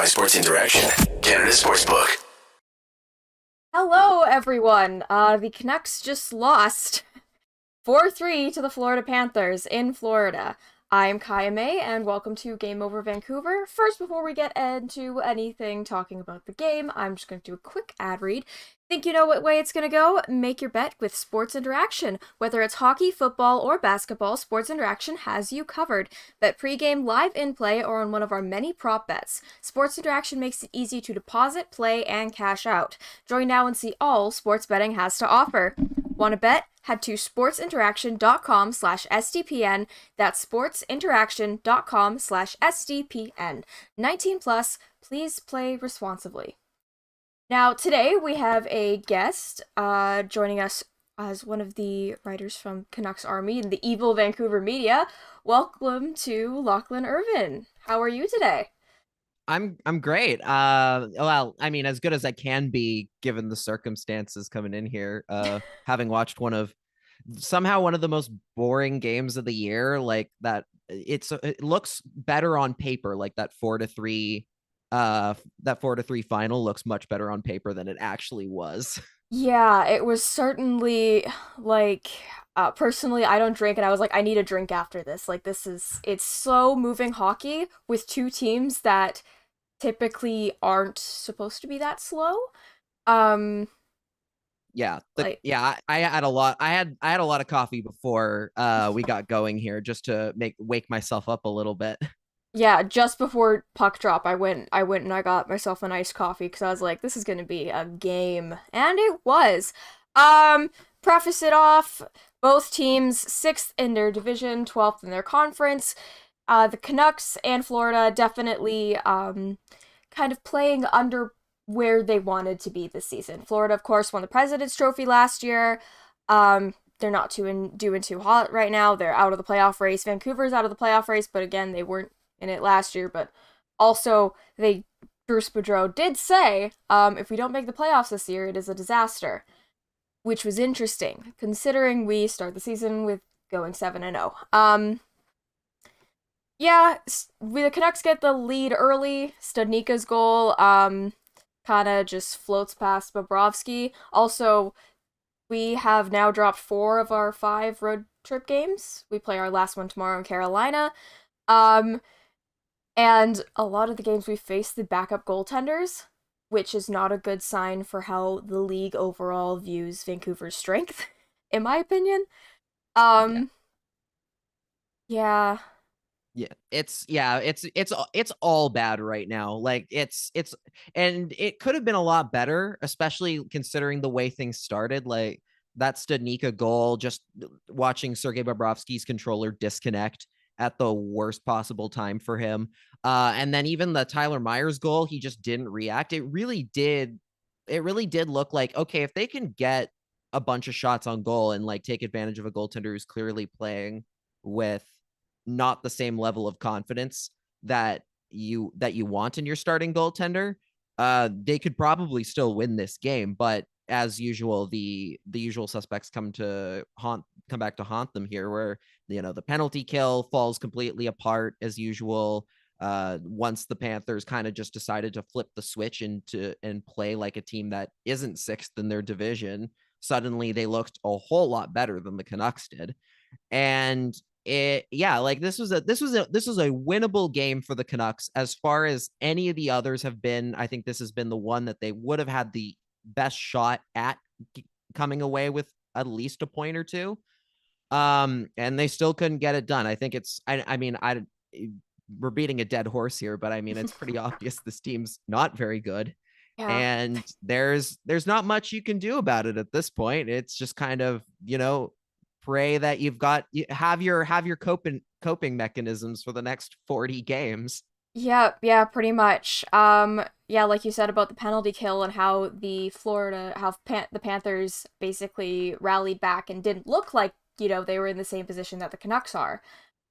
by Sports Interaction, Canada Sportsbook. Hello, everyone. The Canucks just lost 4-3 to the Florida Panthers in Florida. I'm Kaja May, and welcome to Game Over Vancouver. First, before we get into anything talking about the game, I'm just going to do a quick ad read. Think you know what way it's going to go? Make your bet with Sports Interaction. Whether it's hockey, football, or basketball, Sports Interaction has you covered. Bet pregame, live in-play, or on one of our many prop bets. Sports Interaction makes it easy to deposit, play, and cash out. Join now and see all sports betting has to offer. Want to bet? Head to sportsinteraction.com/SDPN. That's sportsinteraction.com/SDPN. 19 plus, please play responsibly. Now, today we have a guest joining us as one of the writers from Canucks Army and the evil Vancouver media. Welcome to Lachlan Irvine. How are you today? I'm great. Well, I mean, as good as I can be given the circumstances coming in here. Having watched one of the most boring games of the year, like that. It looks better on paper, like that 4-3. That 4-3 final looks much better on paper than it actually was. Yeah, it was certainly like personally I don't drink and I was like I need a drink after this. Like it's so moving hockey with two teams that typically aren't supposed to be that slow. Yeah, I had a lot. I had a lot of coffee before we got going here, just to wake myself up a little bit. Yeah, just before puck drop, I went and I got myself an iced coffee because I was like, this is gonna be a game, and it was. Preface it off. Both teams sixth in their division, 12th in their conference. The Canucks and Florida definitely kind of playing under where they wanted to be this season. Florida, of course, won the President's Trophy last year. They're not doing too hot right now. They're out of the playoff race. Vancouver's out of the playoff race, but again, they weren't in it last year. But also, Bruce Boudreau did say, if we don't make the playoffs this year, it is a disaster, which was interesting considering we start the season with going 7-0. Yeah, the Canucks get the lead early. Studnicka's goal, kind of just floats past Bobrovsky. Also, we have now dropped 4 of our 5 road trip games. We play our last one tomorrow in Carolina. And a lot of the games we face the backup goaltenders, which is not a good sign for how the league overall views Vancouver's strength, in my opinion. Yeah. It's all bad right now. Like and it could have been a lot better, especially considering the way things started. Like that Studnicka goal, just watching Sergei Bobrovsky's controller disconnect at the worst possible time for him. And then even the Tyler Myers goal, he just didn't react. It really did look like, okay, if they can get a bunch of shots on goal and like take advantage of a goaltender who's clearly playing with not the same level of confidence that you want in your starting goaltender, they could probably still win this game. But as usual, the usual suspects come back to haunt them here, where the penalty kill falls completely apart as usual. Once the Panthers kind of just decided to flip the switch and play like a team that isn't sixth in their division, suddenly they looked a whole lot better than the Canucks did. And this was a winnable game for the Canucks as far as any of the others have been. I think this has been the one that they would have had the best shot at coming away with at least a point or two. And they still couldn't get it done. I think we're beating a dead horse here, but I mean, it's pretty obvious this team's not very good. Yeah. And there's not much you can do about it at this point. It's just kind of, pray that you have your coping mechanisms for the next 40 games. Yeah, pretty much. Like you said about the penalty kill and how the Panthers basically rallied back and didn't look like, they were in the same position that the Canucks are.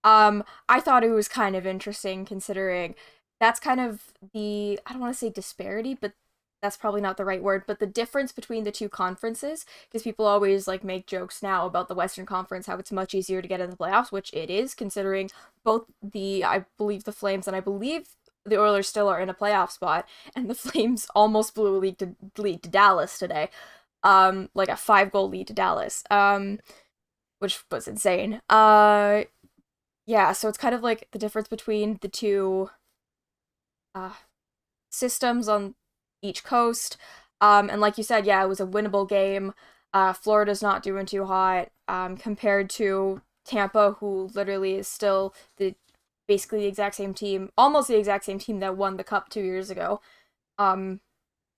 I thought it was kind of interesting considering that's kind of I don't want to say disparity, but that's probably not the right word, but the difference between the two conferences, because people always like make jokes now about the Western Conference, how it's much easier to get in the playoffs, which it is, considering both I believe the Flames and I believe the Oilers still are in a playoff spot, and the Flames almost blew a lead to Dallas today. Like a 5-goal lead to Dallas. Which was insane. Yeah, so it's kind of like the difference between the two systems on each coast. And like you said, yeah, it was a winnable game. Florida's not doing too hot compared to Tampa, who literally is still basically the exact same team, almost the exact same team that won the cup 2 years ago.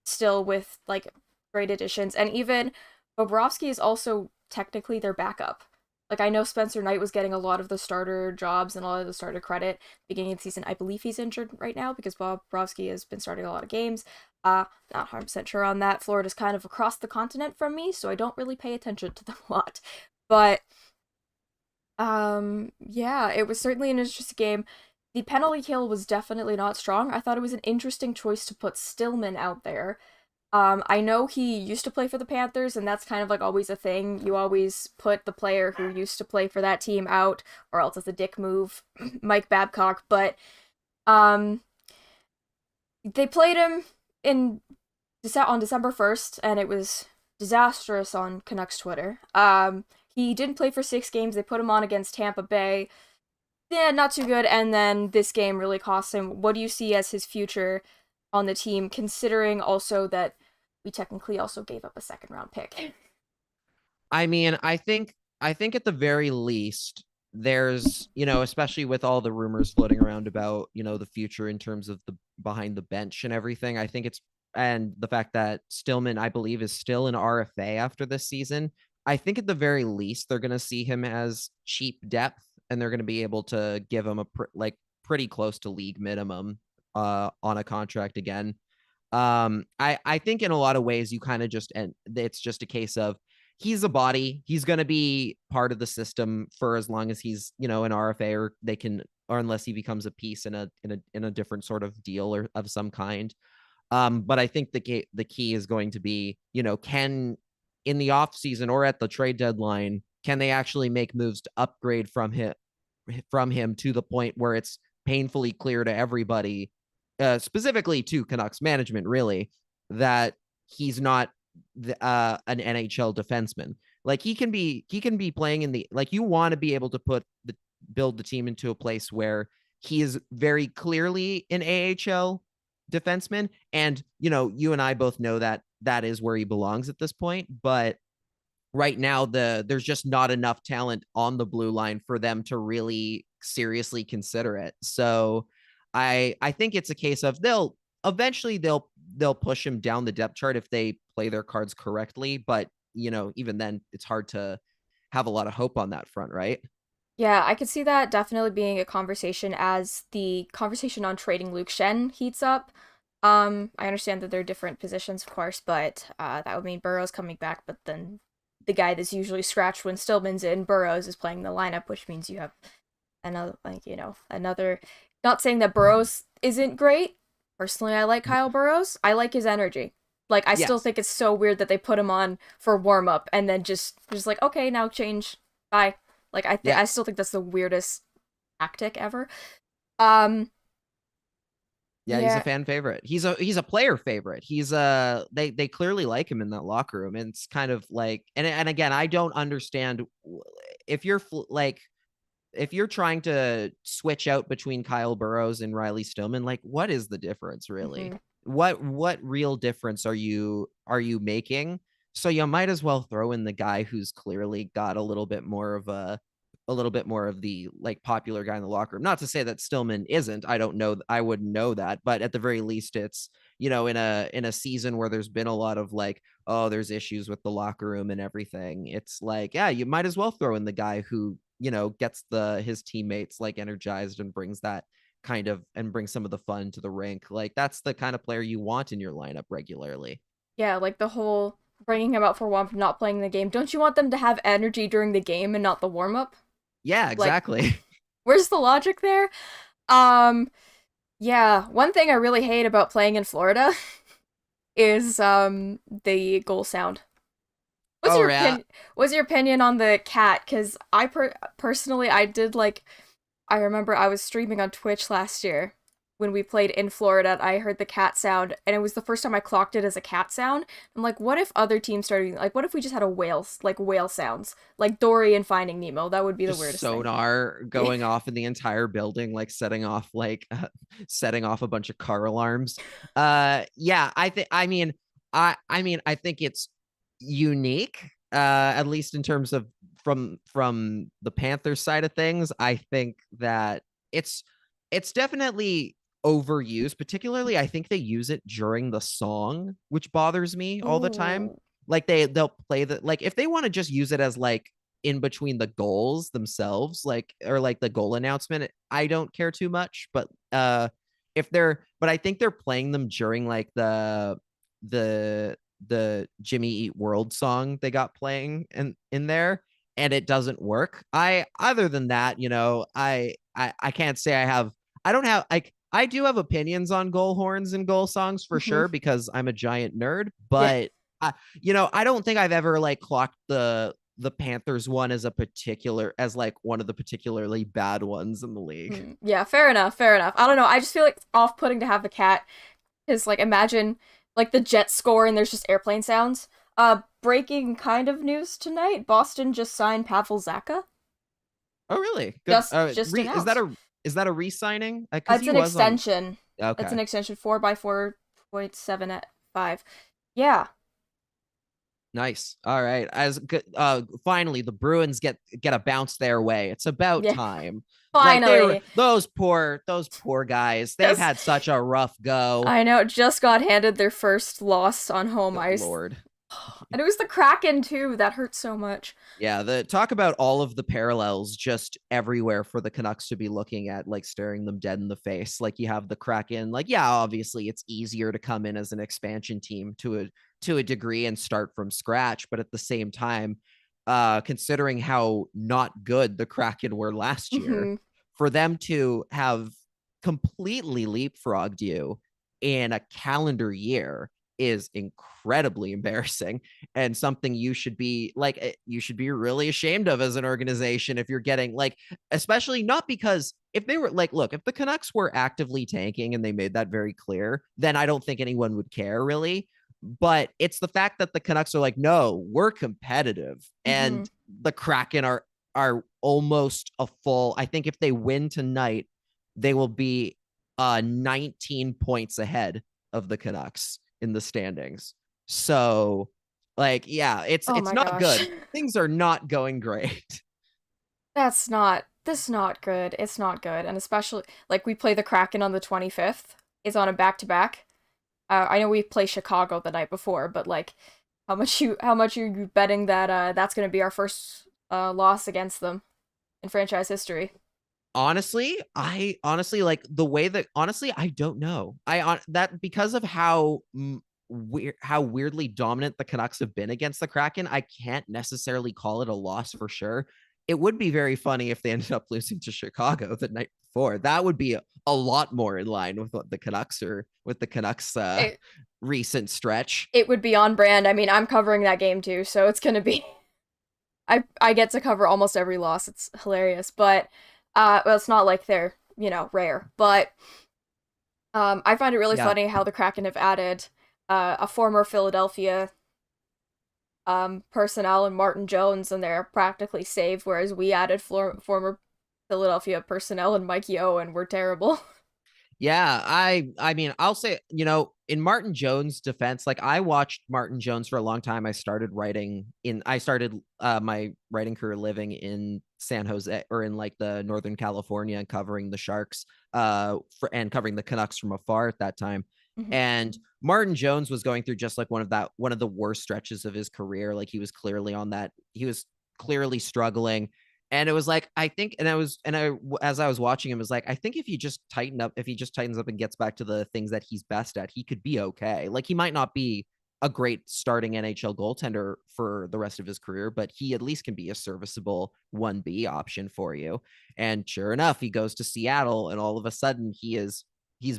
Still with like great additions, and even Bobrovsky is also technically their backup. Like, I know Spencer Knight was getting a lot of the starter jobs and a lot of the starter credit beginning of the season. I believe he's injured right now because Bobrovsky has been starting a lot of games. Not 100% sure on that. Florida's kind of across the continent from me, so I don't really pay attention to them a lot. But, yeah, it was certainly an interesting game. The penalty kill was definitely not strong. I thought it was an interesting choice to put Stillman out there. I know he used to play for the Panthers, and that's kind of like always a thing. You always put the player who used to play for that team out, or else it's a dick move, Mike Babcock. But they played him on December 1st, and it was disastrous on Canucks Twitter. He didn't play for 6 games. They put him on against Tampa Bay. Yeah, not too good, and then this game really cost him. What do you see as his future on the team, considering also that we technically also gave up a 2nd-round pick? I mean, I think at the very least, there's, especially with all the rumors floating around about, the future in terms of the behind the bench and everything, I think and the fact that Stillman, I believe, is still an RFA after this season. I think at the very least, they're going to see him as cheap depth, and they're going to be able to give him pretty close to league minimum on a contract again. I think in a lot of ways you kind of and it's just a case of he's a body. He's going to be part of the system for as long as he's, an RFA, or unless he becomes a piece in a different sort of deal or of some kind. But I think the key is going to be, can in the off season or at the trade deadline, can they actually make moves to upgrade from him to the point where it's painfully clear to everybody, specifically to Canucks management, really, that he's not an NHL defenseman. Like, he can be playing in the, like, you want to be able to build the team into a place where he is very clearly an AHL defenseman, and you and I both know that is where he belongs at this point. But right now, there's just not enough talent on the blue line for them to really seriously consider it. So I think it's a case of they'll push him down the depth chart if they play their cards correctly. But even then, it's hard to have a lot of hope on that front, right? Yeah, I could see that definitely being a conversation as the conversation on trading Luke Shen heats up. I understand that they're different positions, of course, but that would mean Burrow's coming back, but then the guy that's usually scratched when Stillman's in, Burrows, is playing the lineup, which means you have another. Not saying that Burrows isn't great. Personally, I like Kyle Burrows. I like his energy. Like, I still think it's so weird that they put him on for warm up and then just like, okay, now change, bye. Like, I still think that's the weirdest tactic ever. Yeah, he's a fan favorite. He's a player favorite. They clearly like him in that locker room. And it's kind of like, and again, I don't understand if you're trying to switch out between Kyle Burrows and Riley Stillman, like, what is the difference really? Mm-hmm. What real difference are you making? So you might as well throw in the guy who's clearly got a little bit more of the like popular guy in the locker room. Not to say that Stillman isn't. I don't know. I wouldn't know that, but at the very least, it's, in a season where there's been a lot of like, oh, there's issues with the locker room and everything. It's like, yeah, you might as well throw in the guy who, gets his teammates like energized and brings some of the fun to the rink. Like, that's the kind of player you want in your lineup regularly. Yeah, like the whole bringing him out for warm-up, not playing the game. Don't you want them to have energy during the game and not the warm-up? Yeah, exactly. Like, where's the logic there? Yeah, one thing I really hate about playing in Florida is the goal sound. What's your opinion on the cat? Because I personally, I did, like, I remember I was streaming on Twitch last year, when we played in Florida, I heard the cat sound, and it was the first time I clocked it as a cat sound. I'm like, what if other teams started, like, what if we just had a whale sounds, like Dory and Finding Nemo? That would be the Just weirdest thing. sonar going off in the entire building, like setting off a bunch of car alarms. Yeah, I think it's unique, at least in terms of from the Panthers side of things. I think that it's definitely overused. Particularly, I think they use it during the song, which bothers me all the time. Ooh. Like they'll play the, like, if they want to just use it as like in between the goals themselves, like, or like the goal announcement, I don't care too much. But if they're, but I think they're playing them during like the the Jimmy Eat World song they got playing in there, and it doesn't work. Other than that, I can't say I don't have, I do have opinions on goal horns and goal songs for Mhm. sure, because I'm a giant nerd, Yeah. but I don't think I've ever like clocked the Panthers one as like one of the particularly bad ones in the league. Yeah, fair enough, fair enough. I don't know. I just feel like it's off-putting to have the cat, because like imagine like the jet score and there's just airplane sounds. Breaking kind of news tonight. Boston just signed Pavel Zacha. Oh, really? Good. Just announced. Is that a re-signing? Because It's he an was on. extension. It's Okay. an extension 4 by 4.75. Yeah. Nice. All right. As good. Finally, the Bruins get a bounce their way. It's about Yeah. time. Like they were Finally. those poor guys. They've Just had such a rough go. I know, just got handed their first loss on home Good ice. Lord. And it was the Kraken too. That hurt so much. Yeah, the talk about all of the parallels just everywhere for the Canucks to be looking at, like staring them dead in the face. Like you have the Kraken, like, yeah, obviously it's easier to come in as an expansion team to a degree and start from scratch, but at the same time, considering how not good the Kraken were last year, Hmm. for them to have completely leapfrogged you in a calendar year is incredibly embarrassing, and something you should be really ashamed of as an organization if you're getting like, especially not because if they were like, look, if the Canucks were actively tanking and they made that very clear, then I don't think anyone would care really. But it's the fact that the Canucks are like, no, we're competitive, Hmm. and the Kraken are almost a full, I think if they win tonight, they will be 19 points ahead of the Canucks in the standings. So, like, yeah, Oh it's my not gosh. good. Things are not going great. This not good. It's not good. And especially like we play the Kraken on the 25th. It's on a back-to-back. I know we play Chicago the night before, but like how much are you betting that that's going to be our first loss against them in franchise history? I honestly like the way that, honestly, I don't know. I on that because of how how weirdly dominant the Canucks have been against the Kraken, I can't necessarily call it a loss for sure. It would be very funny if they ended up losing to Chicago the night before. That would be a lot more in line with what the Canucks are, with the Canucks It recent stretch. it would be on brand. I mean, I'm covering that game too, so it's going to be I get to cover almost every loss. It's hilarious. But well, it's not like they're, rare, but I find it really Yeah. funny how the Kraken have added a former Philadelphia personnel and Martin Jones, and they're practically saved, whereas we added former Philadelphia personnel and Mike Yeo, and we're terrible. Yeah, I mean, I'll say, in Martin Jones' defense, like I watched Martin Jones for a long time. I started my writing career living in San Jose, or in like the Northern California, and covering the Sharks and covering the Canucks from afar at that time. Mhm. And Martin Jones was going through just like one of the worst stretches of his career. Like he was clearly struggling, and it was like, I think, as I was watching him, was like, I think if he just tightens up and gets back to the things that he's best at, he could be okay. Like he might not be a great starting NHL goaltender for the rest of his career, but he at least can be a serviceable 1B option for you. And sure enough, he goes to Seattle, and all of a sudden he's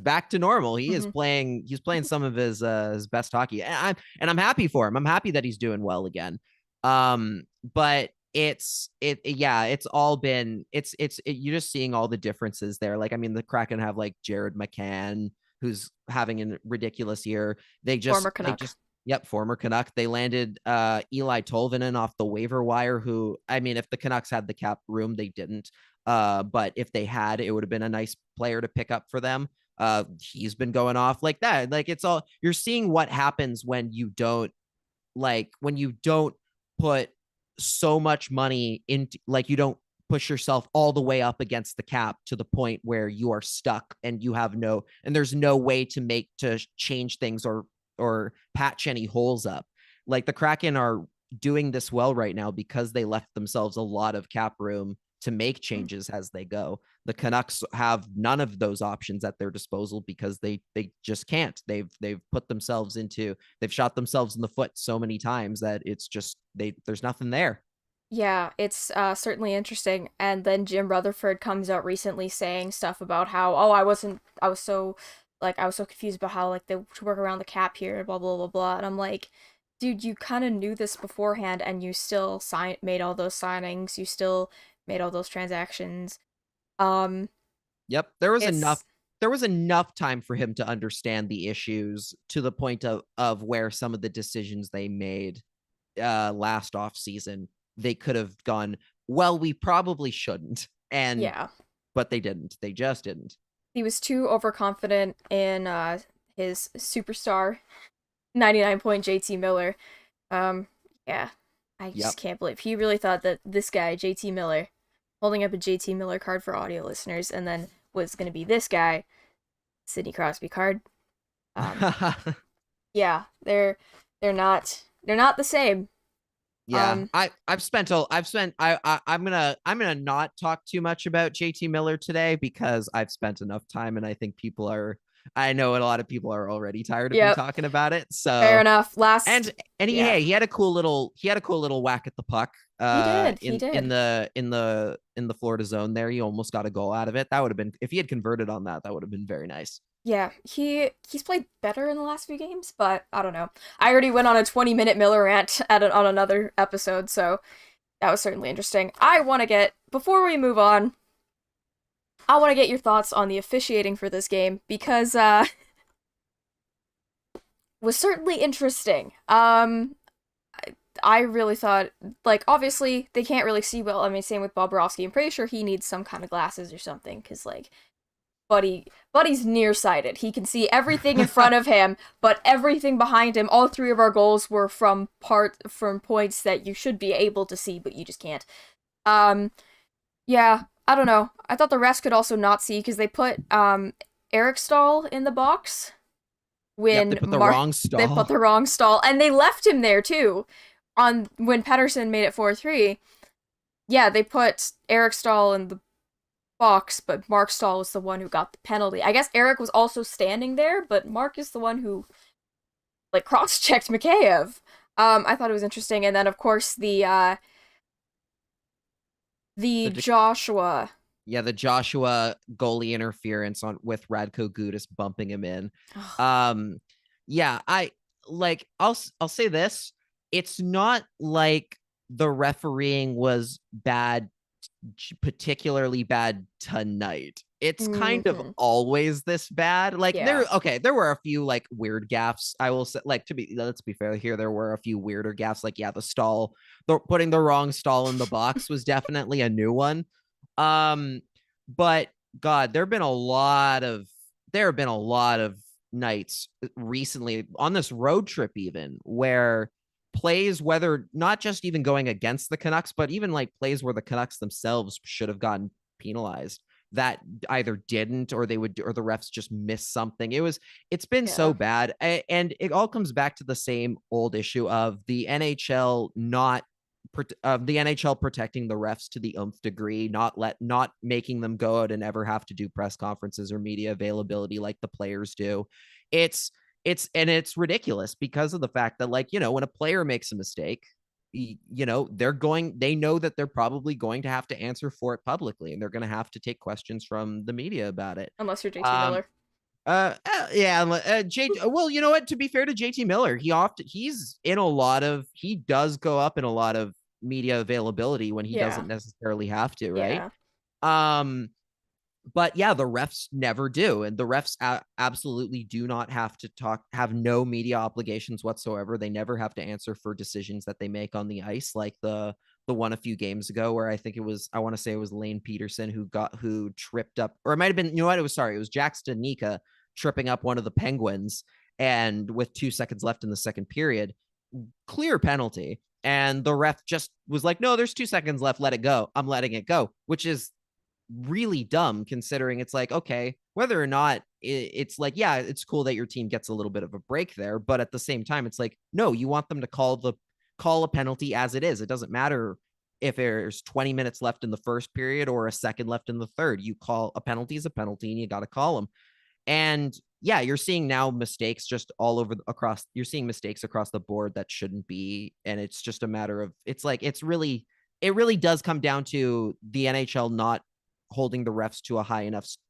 back to normal. Mhm. He's playing some of his best hockey. And I'm happy for him. I'm happy that he's doing well again. But it's all been you're just seeing all the differences there. Like, I mean, the Kraken have like Jared McCann, who's having a ridiculous year. Former Canuck. Yep, former Canuck. They landed Eli Tolvanen off the waiver wire, who, I mean, if the Canucks had the cap room, they didn't. But if they had, it would have been a nice player to pick up for them. He's been going off like that. Like, it's all, you're seeing what happens when you don't put so much money into, like, you don't push yourself all the way up against the cap to the point where you are stuck and there's no way to change things or patch any holes up. Like, the Kraken are doing this well right now because they left themselves a lot of cap room to make changes as they go. The Canucks have none of those options at their disposal because they just can't. They've shot themselves in the foot so many times that it's just there's nothing there. Yeah, it's certainly interesting. And then Jim Rutherford comes out recently saying stuff about how, oh, I was so confused about how, like, they work around the cap here, blah blah blah blah. And I'm like, dude, you kind of knew this beforehand, and you still made all those signings, you still made all those transactions. Yep, there was enough time for him to understand the issues to the point of where some of the decisions they made last off season, they could have gone, well, we probably shouldn't. And yeah, but they didn't. They just didn't. He was too overconfident in his superstar 99-point JT Miller. Yeah, I just can't believe he really thought that this guy, JT Miller, holding up a JT Miller card for audio listeners, and then was going to be this guy, Sidney Crosby card. Yeah, they're not the same. Yeah, I'm gonna not talk too much about JT Miller today because I've spent enough time, and I think I know a lot of people are already tired of me talking about it. So fair enough. He had a cool little whack at the puck. He did. In the Florida zone there. He almost got a goal out of it. That would have been, if he had converted on that would have been very nice. Yeah, he's played better in the last few games, but I don't know. I already went on a 20-minute Miller rant on another episode, so that was certainly interesting. Before we move on, I want to get your thoughts on the officiating for this game, because was certainly interesting. I really thought, like, obviously they can't really see well. I mean, same with Bobrovsky. I'm pretty sure he needs some kind of glasses or something, because, like, Buddy's nearsighted. He can see everything in front of him, but everything behind him. All three of our goals were from points that you should be able to see, but you just can't. Yeah, I don't know. I thought the refs could also not see because they put Eric Stahl in the box when they put the wrong Stahl. They put the wrong Stahl, and they left him there too. When Pettersson made it 4-3. Yeah, they put Eric Stahl in the box, but Mark Stahl was the one who got the penalty. I guess Eric was also standing there, but Mark is the one who, like, cross-checked Mikheyev. I thought it was interesting, and then of course the Joshua. Yeah, the Joshua goalie interference with Radko Gudas bumping him in. Yeah, I'll say this: it's not like the refereeing was bad, particularly bad tonight. It's kind of always this bad. Like, there were a few, like, weird gaffes. I will say, like, let's be fair here, there were a few weirder gaffes. Like, yeah, putting the wrong Stahl in the box was definitely a new one. But God, there have been a lot of nights recently on this road trip, even, where plays, whether not just even going against the Canucks, but even, like, plays where the Canucks themselves should have gotten penalized, that either didn't, or the refs just missed something. It's been so bad. And it all comes back to the same old issue of the NHL protecting the refs to the nth degree, not making them go out and ever have to do press conferences or media availability like the players do. It's ridiculous because of the fact that, like, when a player makes a mistake, they know that they're probably going to have to answer for it publicly, and they're going to have to take questions from the media about it. Unless you're JT Miller. Well, you know what? To be fair to JT Miller, he does go up in a lot of media availability when he Yeah. doesn't necessarily have to, right? Yeah. But yeah, the refs never do, and the refs absolutely do not have to have no media obligations whatsoever. They never have to answer for decisions that they make on the ice, like the one a few games ago where I want to say it was Lane Peterson who tripped up, or it might have been, it was Jack Stanika tripping up one of the Penguins, and with 2 seconds left in the second period, clear penalty. And the ref just was like, no, there's 2 seconds left. Let it go. I'm letting it go, which is really dumb considering it's like, okay, whether or not it's like, yeah, it's cool that your team gets a little bit of a break there, but at the same time, it's like, no, you want them to call a penalty as it is. It doesn't matter if there's 20 minutes left in the first period or a second left in the third. You call a penalty is a penalty, and you got to call them. And yeah, you're seeing now mistakes just all over you're seeing mistakes across the board that shouldn't be. And it's just a matter of, it's like, it really does come down to the NHL not holding the refs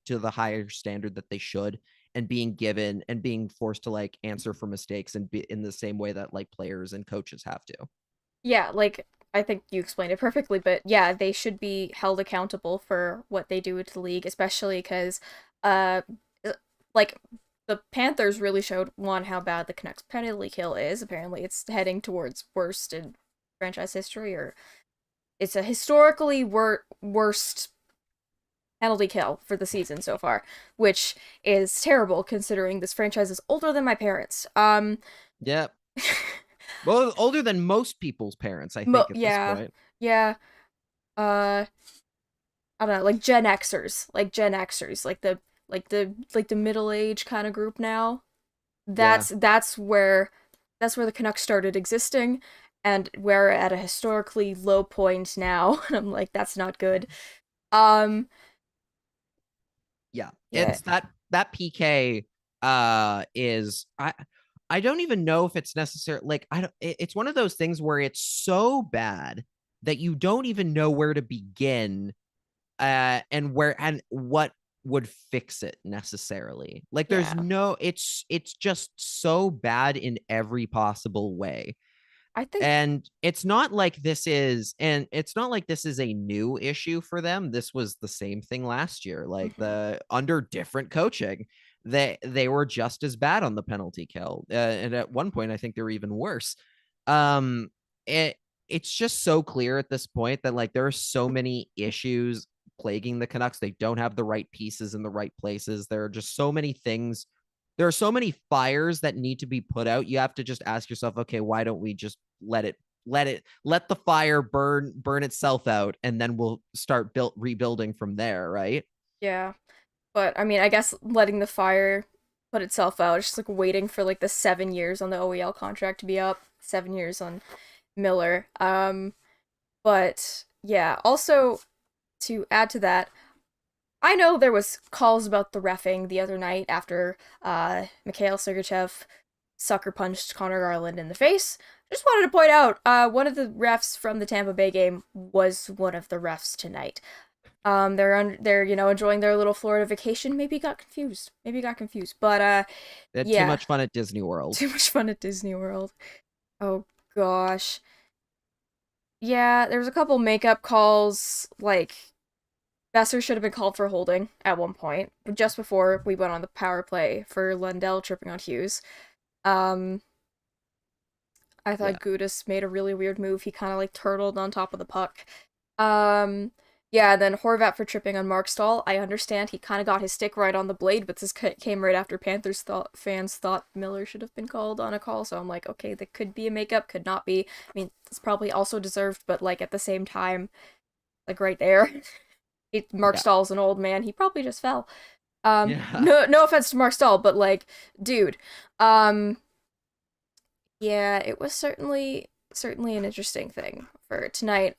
to the higher standard that they should, and being forced to like answer for mistakes and be in the same way that like players and coaches have to. Yeah, like, I think you explained it perfectly, but yeah, they should be held accountable for what they do to the league, especially because, like, the Panthers really showed, one, how bad the Canucks penalty kill is. Apparently, it's heading towards worst in franchise history, or it's a historically worst penalty kill for the season so far, which is terrible considering this franchise is older than my parents. Yep. Well, older than most people's parents, I think, at this point. Yeah. I don't know, like Gen Xers, like the middle age kind of group now. That's where the Canucks started existing, and we're at a historically low point now. And I'm like, that's not good. Yeah. Yeah. It's that PK is I don't even know if it's necessary. Like, it's one of those things where it's so bad that you don't even know where to begin, and what would fix it necessarily. Like, there's it's just so bad in every possible way. I think, and it's not like this is a new issue for them. This was the same thing last year, like the under different coaching, they were just as bad on the penalty kill, and at one point I think they were even worse. It's just so clear at this point that like there are so many issues plaguing the Canucks. They don't have the right pieces in the right places. There are just so many things. There are so many fires that need to be put out. You have to just ask yourself, okay, why don't we just let the fire burn itself out, and then we'll start rebuilding from there, right? yeah. But I mean, I guess letting the fire put itself out, just like waiting for like the 7 years on the OEL contract to be up, 7 years on Miller. But yeah, also to add to that, I know there was calls about the reffing the other night after Mikhail Sergachev sucker punched Connor Garland in the face. Just wanted to point out, one of the refs from the Tampa Bay game was one of the refs tonight. They're enjoying their little Florida vacation. Maybe got confused. But They had yeah. too much fun at Disney World. Too much fun at Disney World. Oh gosh. Yeah, there was a couple makeup calls, like Besser should have been called for holding at one point, just before we went on the power play for Lundell tripping on Hughes. I thought Gudis made a really weird move. He kind of like turtled on top of the puck. Yeah, then Horvat for tripping on Mark Stahl. I understand he kind of got his stick right on the blade, but this came right after Panthers fans thought Miller should have been called on a call. So I'm like, okay, that could be a makeup, could not be. I mean, it's probably also deserved, but like at the same time, like right there, Mark Stahl's an old man. He probably just fell. No offense to Mark Stahl, but like, dude, yeah, it was certainly an interesting thing for tonight.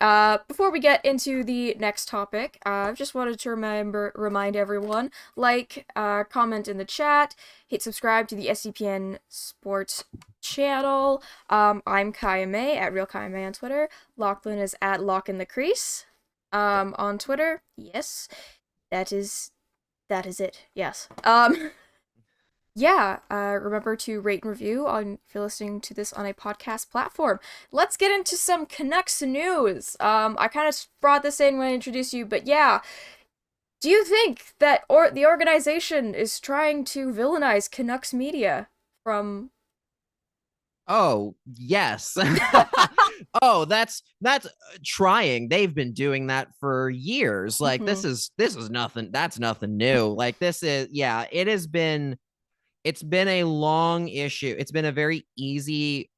Before we get into the next topic, I just wanted to remind everyone, comment in the chat, hit subscribe to the SCPN Sports channel. I'm Kaya May at Real Kaya May on Twitter. Lachlan is at Lock in the Crease on Twitter. Yes, that is it. Yes. Yeah, remember to rate and review on if you're listening to this on a podcast platform. Let's get into some Canucks news. I kind of brought this in when I introduced you, but yeah, do you think that the organization is trying to villainize Canucks media from? Oh, yes. Oh, that's trying. They've been doing that for years. Like Mhm. this is nothing. That's nothing new. Like this is yeah, it's been a long issue. It's been a very easy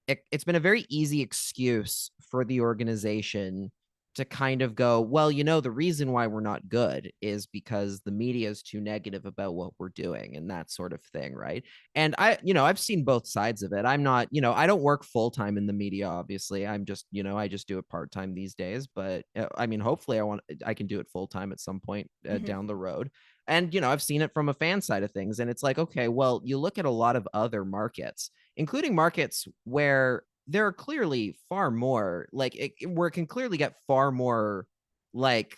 excuse for the organization to kind of go, well, the reason why we're not good is because the media is too negative about what we're doing and that sort of thing, right? And I've seen both sides of it. I'm not, I don't work full time in the media, obviously. I'm just, I just do it part time these days. But I mean, hopefully, I can do it full time at some point Mhm. down the road. And I've seen it from a fan side of things, and it's like, okay, well, you look at a lot of other markets, including markets where there are clearly far more where it can clearly get far more like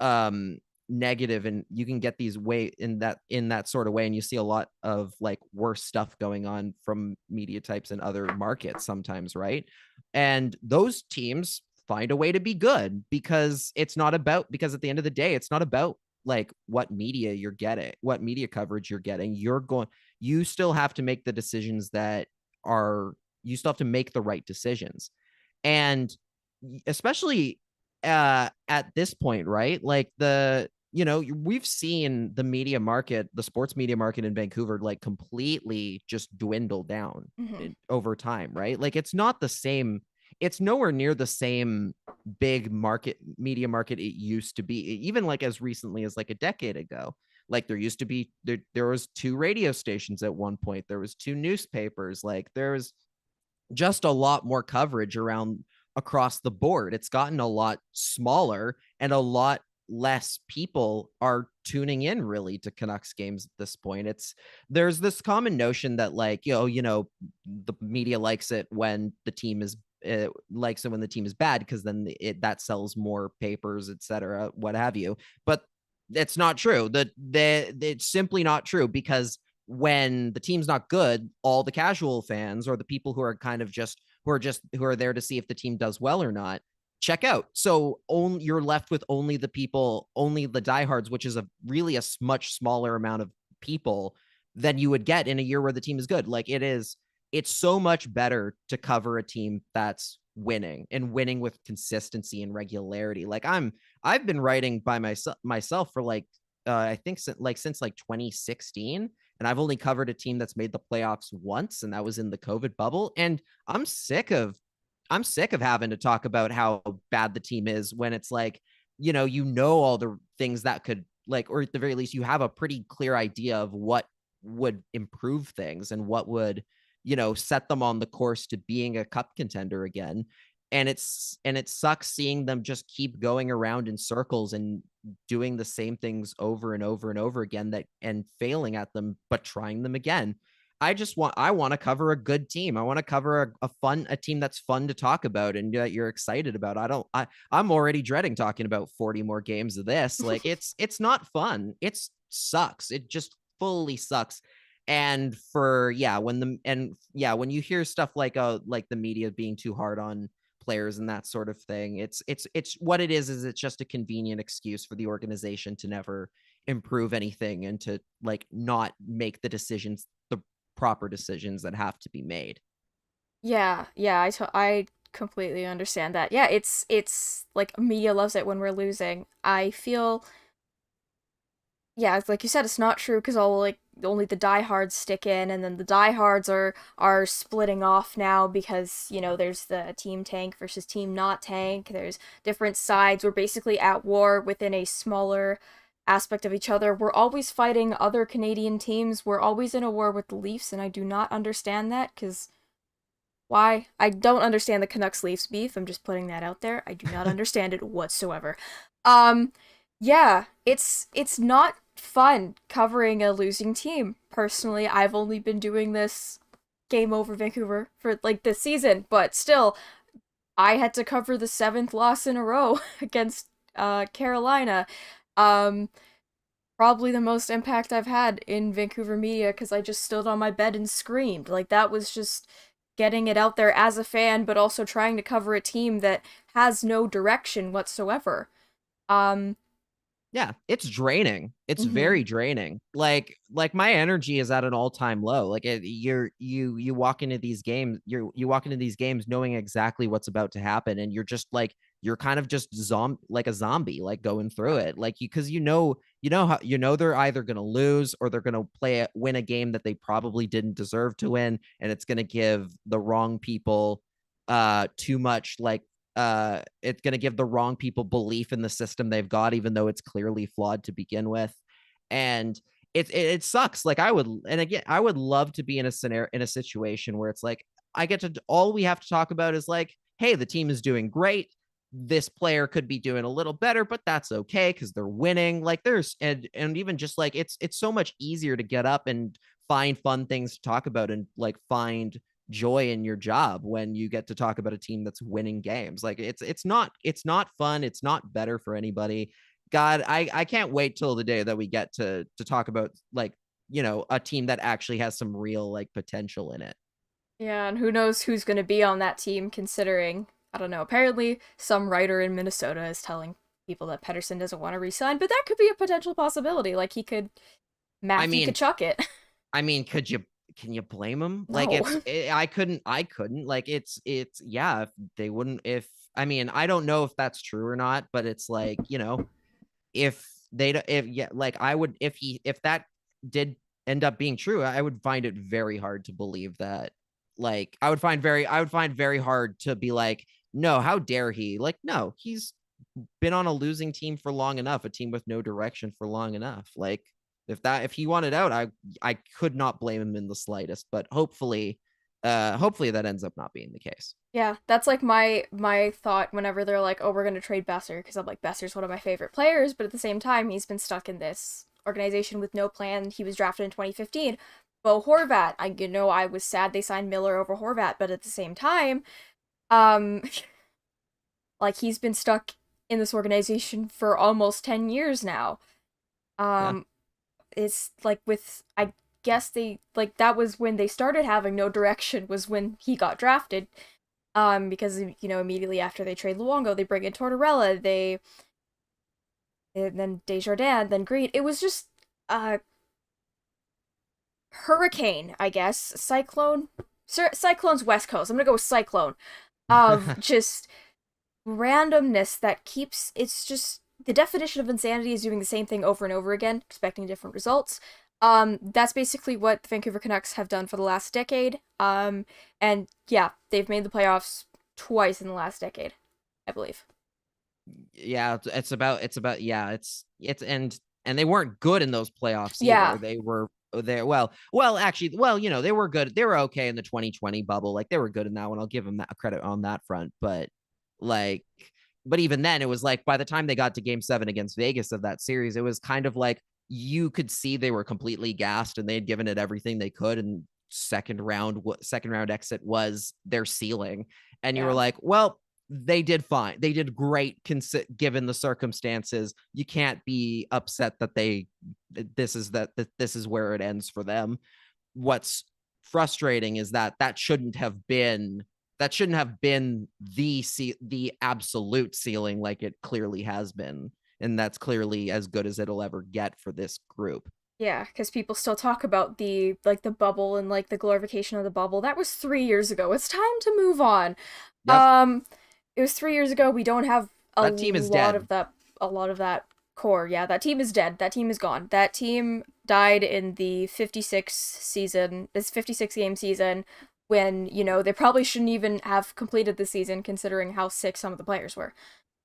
um negative, and you can get these way in that sort of way, and you see a lot of like worse stuff going on from media types in other markets sometimes, right? And those teams find a way to be good because at the end of the day, it's not about like what media you're getting, what media coverage you're getting. You still have to make the decisions that are you still have to make the right decisions. And especially at this point, right? Like we've seen the sports media market in Vancouver, like completely just dwindle down Mhm. over time, right? Like it's nowhere near the same big media market it used to be, even like as recently as like a decade ago. Like there was two radio stations at one point, there was two newspapers, like there's just a lot more coverage around across the board. It's gotten a lot smaller, and a lot less people are tuning in really to Canucks games at this point. There's this common notion that like, the media likes it when the team is bad, because then that sells more papers, etc., what have you. But it's not true. It's simply not true, because when the team's not good, all the casual fans, or the people who are kind of just who are there to see if the team does well or not, check out. So you're left with only the diehards, which is a really a much smaller amount of people than you would get in a year where the team is good. It's so much better to cover a team that's winning, and winning with consistency and regularity. I've been writing by myself for I think since like 2016, and I've only covered a team that's made the playoffs once, and that was in the COVID bubble. And I'm sick of having to talk about how bad the team is when it's like, all the things that could, like, or at the very least, you have a pretty clear idea of what would improve things and what would, set them on the course to being a cup contender again. And it sucks seeing them just keep going around in circles and doing the same things over and over and over again, and failing at them, but trying them again. I want to cover a good team. I want to cover a team that's fun to talk about and that you're excited about. I'm already dreading talking about 40 more games of this. Like it's not fun. It sucks. It just fully sucks. And when you hear stuff like the media being too hard on players and that sort of thing, it's what it is it's just a convenient excuse for the organization to never improve anything, and to like not make the proper decisions that have to be made. Yeah, yeah, I completely understand that. Yeah, it's like media loves it when we're losing. I feel yeah, it's like you said, it's not true because all like only the diehards stick in, and then the diehards are splitting off now because there's the team tank versus team not tank. There's different sides. We're basically at war within a smaller aspect of each other. We're always fighting other Canadian teams. We're always in a war with the Leafs, and I do not understand that because why? I don't understand the Canucks Leafs beef. I'm just putting that out there. I do not understand it whatsoever. Um, yeah, it's not fun covering a losing team. Personally, I've only been doing this game over Vancouver for like this season, but still, I had to cover the seventh loss in a row against Carolina. Um, probably the most impact I've had in Vancouver media because I just stood on my bed and screamed. Like, that was just getting it out there as a fan, but also trying to cover a team that has no direction whatsoever. Um, Yeah, it's draining. It's mhm. very draining. Like my energy is at an all-time low. Like you walk into these games, you walk into these games knowing exactly what's about to happen, and you're just like you're kind of just like a zombie, like going through it. Like because you know they're either gonna lose or they're gonna win a game that they probably didn't deserve to win, and it's gonna give the wrong people too much it's going to give the wrong people belief in the system they've got, even though it's clearly flawed to begin with. And it sucks. Like I would love to be in a situation where it's like all we have to talk about is like, hey, the team is doing great. This player could be doing a little better, but that's okay because they're winning. Like and even just like it's so much easier to get up and find fun things to talk about and like find joy in your job when you get to talk about a team that's winning games. Like it's not fun. It's not better for anybody. God, I can't wait till the day that we get to talk about like, a team that actually has some real like potential in it. Yeah, and who knows who's going to be on that team considering, I don't know, apparently some writer in Minnesota is telling people that Pedersen doesn't want to resign, but that could be a potential possibility. Like he could, I Matthew mean, could chuck it. I mean, can you blame them? Like No. I couldn't like yeah, if they wouldn't if I mean, I don't know if that's true or not, but it's like, if if yeah, like I would if that did end up being true, I would find it very hard to believe that. Like I would find very hard to be like, no, how dare he? Like, no, he's been on a losing team for long enough, a team with no direction for long enough. Like if he wanted out, I could not blame him in the slightest. But hopefully that ends up not being the case. Yeah, that's like my thought whenever they're like, "Oh, we're gonna trade Besser," because I'm like, Besser's one of my favorite players, but at the same time, he's been stuck in this organization with no plan. He was drafted in 2015. Bo Horvat, I was sad they signed Miller over Horvat, but at the same time, um, like he's been stuck in this organization for almost 10 years now. Yeah. Um, it's like with I guess they like that was when they started having no direction was when he got drafted. Because immediately after they trade Luongo, they bring in Tortorella, and then Desjardins, then Green. It was just a hurricane, I guess, cyclone. Cyclone's West Coast. I'm gonna go with cyclone of just randomness that keeps. It's just the definition of insanity is doing the same thing over and over again, expecting different results. That's basically what the Vancouver Canucks have done for the last decade. And yeah, they've made the playoffs twice in the last decade, I believe. Yeah, it's about yeah, it's and they weren't good in those playoffs either. Yeah, They were there well actually they were good. They were okay in the 2020 bubble. Like they were good in that one. I'll give them that credit on that front, like but even then it was like by the time they got to game 7 against Vegas of that series, it was kind of like you could see they were completely gassed and they had given it everything they could, and second round exit was their ceiling, and you were yeah, like, well, they did fine. They did great given the circumstances. You can't be upset that this is where it ends for them. What's frustrating is that shouldn't have been the absolute ceiling like it clearly has been, and that's clearly as good as it'll ever get for this group. yeah. Because people still talk about the bubble and like the glorification of the bubble. That was 3 years ago. It's time to move on. Yep. Um, it was 3 years ago. We don't have a That team is lot of dead. that. A lot of that core. Yeah, that team is dead. That team is gone. That team died in the 56 season. This 56 game season when they probably shouldn't even have completed the season considering how sick some of the players were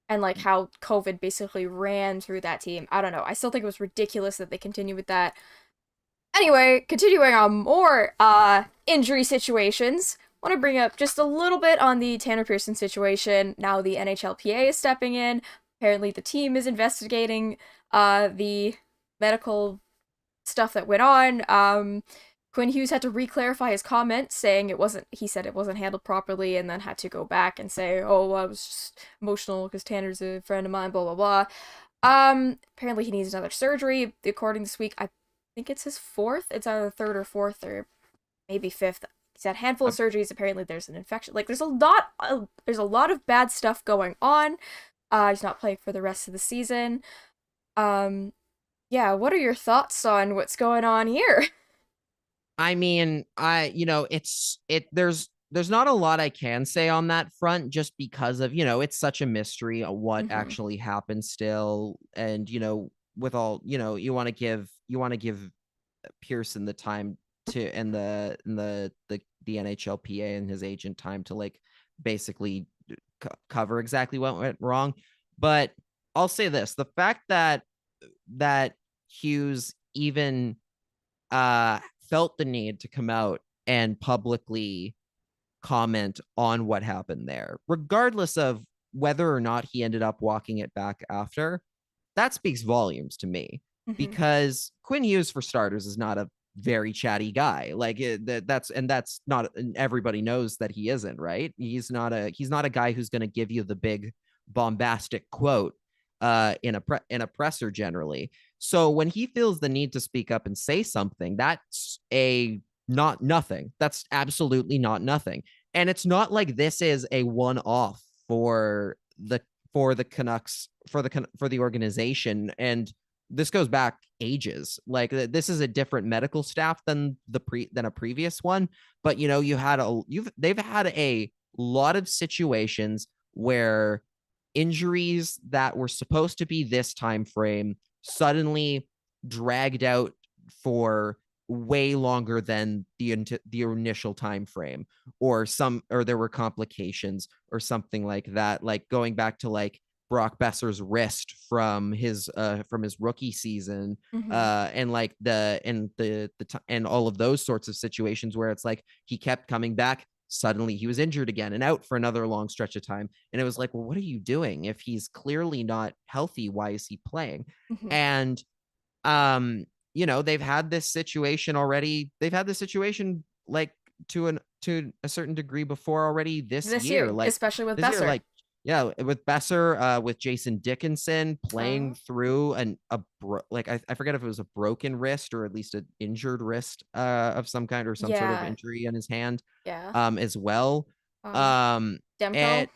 and like how COVID basically ran through that team. I don't know. I still think it was ridiculous that they continue with that. Anyway, continuing on more injury situations. Want to bring up just a little bit on the Tanner Pearson situation. Now the NHLPA is stepping in. Apparently the team is investigating the medical stuff that went on. Quinn Hughes had to re-clarify his comment, saying he said it wasn't handled properly, and then had to go back and say, oh, I was just emotional because Tanner's a friend of mine, blah, blah, blah. Apparently he needs another surgery. According this week, I think it's his fourth. It's either third or fourth or maybe fifth. He's had a handful of surgeries. Apparently there's an infection. Like there's a lot of bad stuff going on. He's not playing for the rest of the season. Yeah, what are your thoughts on what's going on here? I mean, there's not a lot I can say on that front just because of, it's such a mystery of what actually happened still. And, with all, you want to give Pearson the time to, and the NHLPA and his agent time to like basically cover exactly what went wrong. But I'll say this, the fact that Hughes even felt the need to come out and publicly comment on what happened there, regardless of whether or not he ended up walking it back after, that speaks volumes to me. Because Quinn Hughes, for starters, is not a very chatty guy. Like that's not, everybody knows that he isn't, right? He's not a guy who's going to give you the big bombastic quote in a presser generally. So when he feels the need to speak up and say something, that's not nothing. That's absolutely not nothing. And it's not like this is a one-off for the Canucks, for the organization. And this goes back ages. Like this is a different medical staff than a previous one. But they've had a lot of situations where injuries that were supposed to be this time frame suddenly dragged out for way longer than the initial time frame, or there were complications or something like that, like going back to like Brock Besser's wrist from his rookie season, and like and all of those sorts of situations where it's like he kept coming back. Suddenly he was injured again and out for another long stretch of time. And it was like, well, what are you doing? If he's clearly not healthy, why is he playing? And, they've had this situation already. They've had this situation like to a certain degree before already this year, like especially with this Besser. year, like, yeah, with Besser, with Jason Dickinson playing through I forget if it was a broken wrist or at least an injured wrist of some kind, or some sort of injury in his hand, as well. Demko, and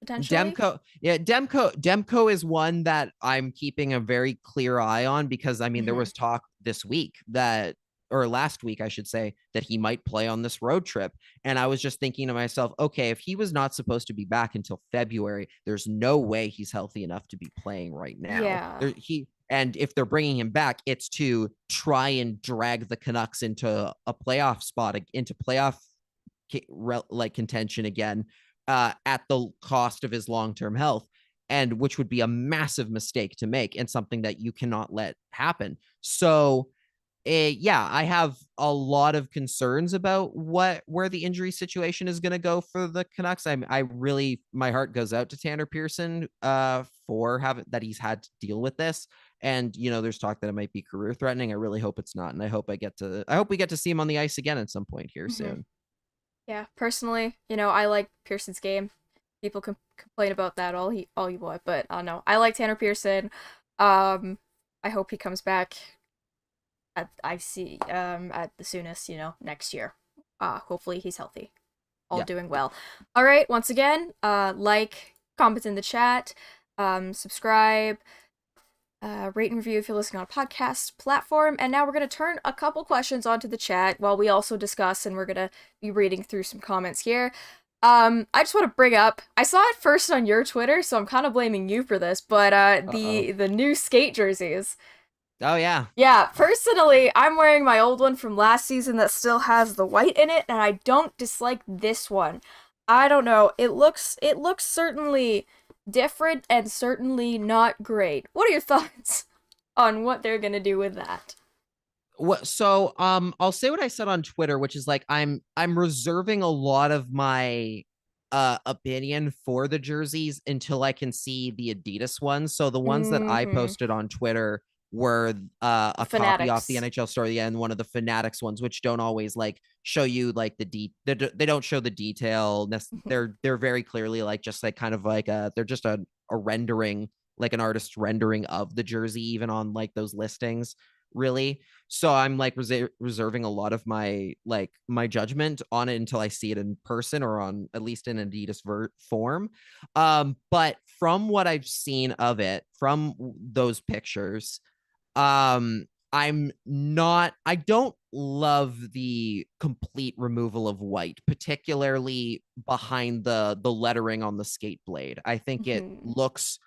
potentially. Demko is one that I'm keeping a very clear eye on, because I mean there was talk this week or last week, I should say, that he might play on this road trip. And I was just thinking to myself, okay, if he was not supposed to be back until February, there's no way he's healthy enough to be playing right now. And if they're bringing him back, it's to try and drag the Canucks into a playoff spot, into playoff like contention again, at the cost of his long-term health, and which would be a massive mistake to make and something that you cannot let happen. So I have a lot of concerns about where the injury situation is going to go for the Canucks. My heart goes out to Tanner Pearson for he's had to deal with this. And there's talk that it might be career threatening. I really hope it's not, and I hope we get to see him on the ice again at some point here soon. Yeah, personally, I like Pearson's game. People can complain about that all you want, but I don't know. I like Tanner Pearson. I hope he comes back at the soonest, next year. Hopefully he's healthy. Doing well. All right, once again, like, comment in the chat, subscribe, rate and review if you're listening on a podcast platform. And now we're going to turn a couple questions onto the chat while we also discuss, and we're going to be reading through some comments here. I just want to bring up, I saw it first on your Twitter, so I'm kind of blaming you for this, but the new skate jerseys. Oh, yeah. Yeah, personally, I'm wearing my old one from last season that still has the white in it, and I don't dislike this one. I don't know, it looks certainly different and certainly not great. What are your thoughts on what they're gonna do with that? So I'll say what I said on Twitter, which is like I'm reserving a lot of my opinion for the jerseys until I can see the Adidas ones. So the ones that I posted on Twitter were a copy off the NHL store, and one of the Fanatics ones, which don't always like show you like they don't show the detail. They're very clearly like just like kind of like they're just a rendering like an artist's rendering of the jersey, even on like those listings, really. So I'm like reserving a lot of my judgment on it until I see it in person, or on at least in Adidas form. But from what I've seen of it, from those pictures, I don't love the complete removal of white, particularly behind the lettering on the skate blade. I think it looks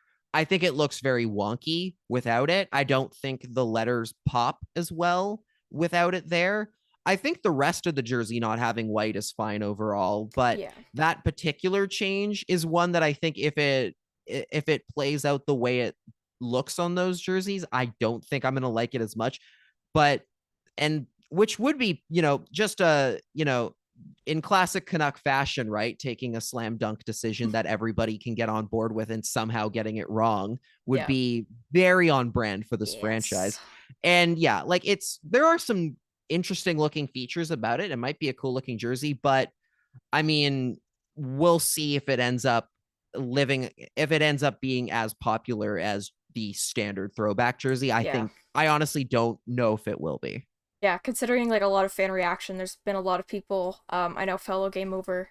very wonky without it. I don't think the letters pop as well without it there. I think the rest of the jersey not having white is fine overall, but Yeah. that particular change is one that I think if it plays out the way it looks on those jerseys, I don't think I'm going to like it as much. But and which would be, just in classic Canuck fashion, right? Taking a slam dunk decision that everybody can get on board with and somehow getting it wrong would Yeah. be very on brand for this Yes. franchise. And yeah, like there are some interesting looking features about it. It might be a cool looking jersey, but I mean, we'll see if it ends up being as popular as the standard throwback jersey. I honestly don't know if it will be. Yeah, considering like a lot of fan reaction, there's been a lot of people. I know fellow Game Over,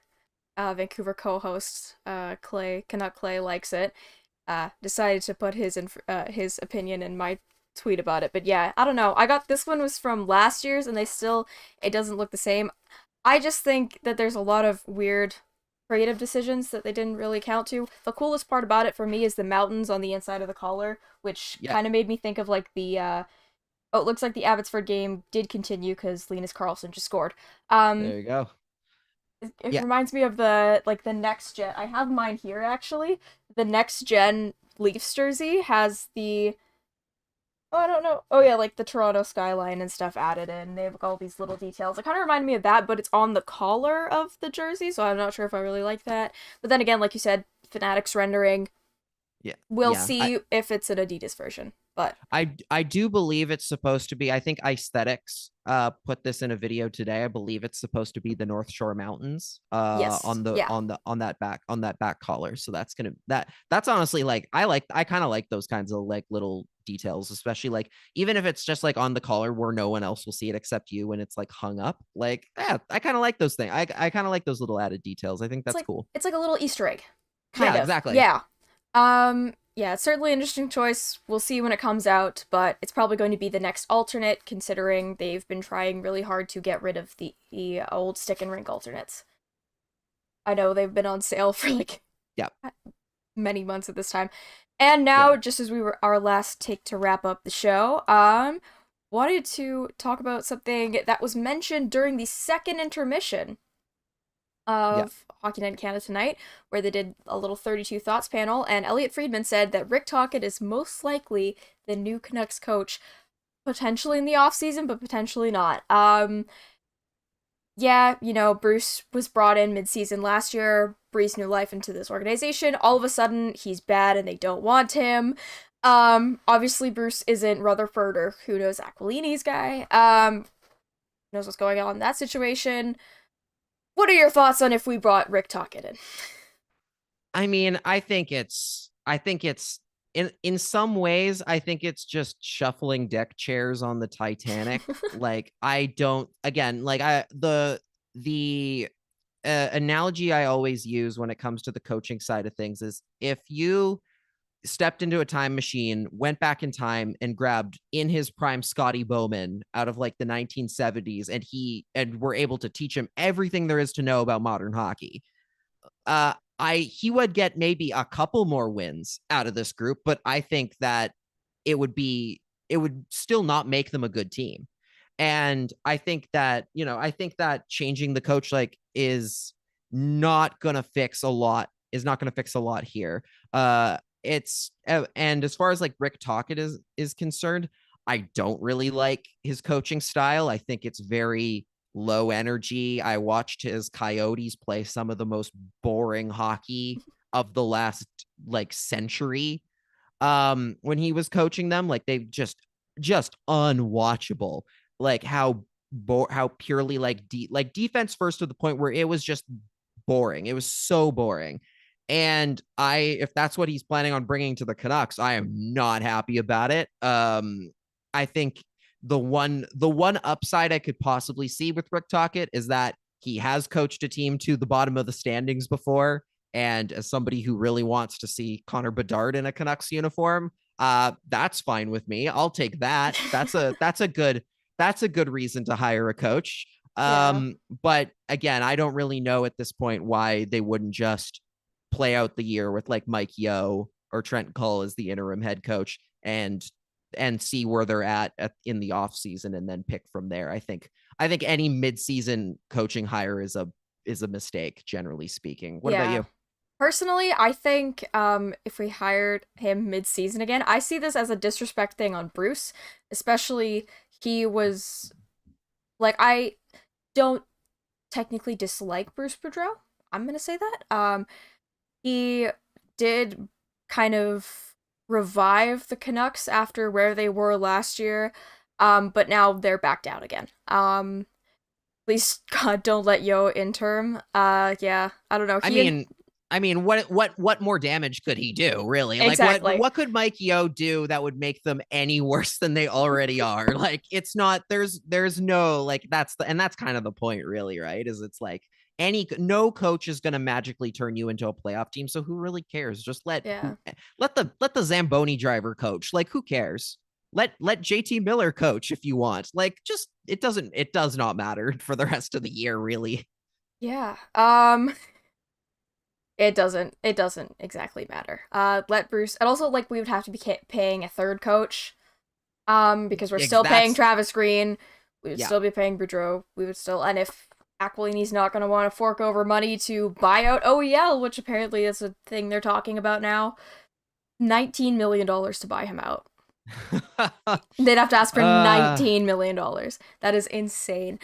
Vancouver co-host Canuck Clay likes it. Decided to put his opinion in my tweet about it. But yeah, I don't know. I got this one was from last year's, and it doesn't look the same. I just think that there's a lot of weird creative decisions that they didn't really account to. The coolest part about it for me is the mountains on the inside of the collar, which kind of made me think of like the oh, it looks like the Abbotsford game did continue because Linus Karlsson just scored. There you go. It reminds me of the next gen. I have mine here actually. The next gen Leafs jersey has the I don't know. Oh yeah, like the Toronto skyline and stuff added in. They have all these little details. It kind of reminded me of that, but it's on the collar of the jersey, so I'm not sure if I really like that. But then again, like you said, Fanatics rendering. Yeah. We'll see if it's an Adidas version. But I do believe it's supposed to be. I think Aesthetics put this in a video today. I believe it's supposed to be the North Shore Mountains yes, on that back collar. So that's honestly like I kind of like those kinds of like little details, especially like even if it's just like on the collar where no one else will see it except you when it's like hung up. Like, yeah, I kind of like those things. I kind of like those little added details. I think that's cool. It's like a little Easter egg. Kind of. Exactly. Yeah. Yeah, it's certainly an interesting choice. We'll see when it comes out, but it's probably going to be the next alternate, considering they've been trying really hard to get rid of the old stick and rink alternates. I know they've been on sale for like many months at this time. And now, just as we were our last take to wrap up the show, wanted to talk about something that was mentioned during the second intermission of Hockey Night in Canada Tonight, where they did a little 32 Thoughts panel, and Elliot Friedman said that Rick Tocchet is most likely the new Canucks coach, potentially in the offseason, but potentially not. Yeah, Bruce was brought in mid-season last year, breathed new life into this organization. All of a sudden, he's bad and they don't want him. Obviously Bruce isn't Rutherford or who knows Aquilini's guy. Knows what's going on in that situation. What are your thoughts on if we brought Rick Tocchet in? I mean, I think it's in some ways, I think it's just shuffling deck chairs on the Titanic. Like, I don't, again, like the analogy I always use when it comes to the coaching side of things is if you stepped into a time machine, went back in time and grabbed in his prime Scotty Bowman out of like the 1970s and were able to teach him everything there is to know about modern hockey. He would get maybe a couple more wins out of this group, but I think that it would still not make them a good team. And I think that changing the coach is not going to fix a lot here. And as far as like Rick Tocchet is concerned, I don't really like his coaching style. I think it's very low energy. I watched his Coyotes play some of the most boring hockey of the last like century. When he was coaching them, like they just unwatchable. Like how purely like defense first to the point where it was just boring. It was so boring. And if that's what he's planning on bringing to the Canucks, I am not happy about it. I think the one upside I could possibly see with Rick Tocchet is that he has coached a team to the bottom of the standings before. And as somebody who really wants to see Connor Bedard in a Canucks uniform, that's fine with me. I'll take that. That's a good reason to hire a coach. Yeah. But again, I don't really know at this point why they wouldn't just play out the year with like Mike Yeo or Trent Cull as the interim head coach and see where they're at in the off season and then pick from there. I think any mid-season coaching hire is a mistake, generally speaking. What about you? Personally, I think if we hired him mid-season again, I see this as a disrespect thing on Bruce, especially he was like, I don't technically dislike Bruce Boudreau. I'm gonna say that. He did kind of revive the Canucks after where they were last year, but now they're back down again. Please God, don't let Yo interim. Yeah, I don't know. I mean, what more damage could he do, really? Exactly. Like, what could Mike Yeo do that would make them any worse than they already are? Like, it's not. There's no like. That's kind of the point, really, right? Is it's like no coach is going to magically turn you into a playoff team. So who really cares? Just let the Zamboni driver coach. Like, who cares? Let JT Miller coach if you want. Like, just it does not matter for the rest of the year, really. Yeah. It doesn't exactly matter. Let Bruce, and also like we would have to be paying a third coach, because we're still paying Travis Green. We would still be paying Boudreau. We would still, and if Aquilini's not going to want to fork over money to buy out OEL, which apparently is a thing they're talking about now, $19 million to buy him out. They'd have to ask for $19 million. That is insane.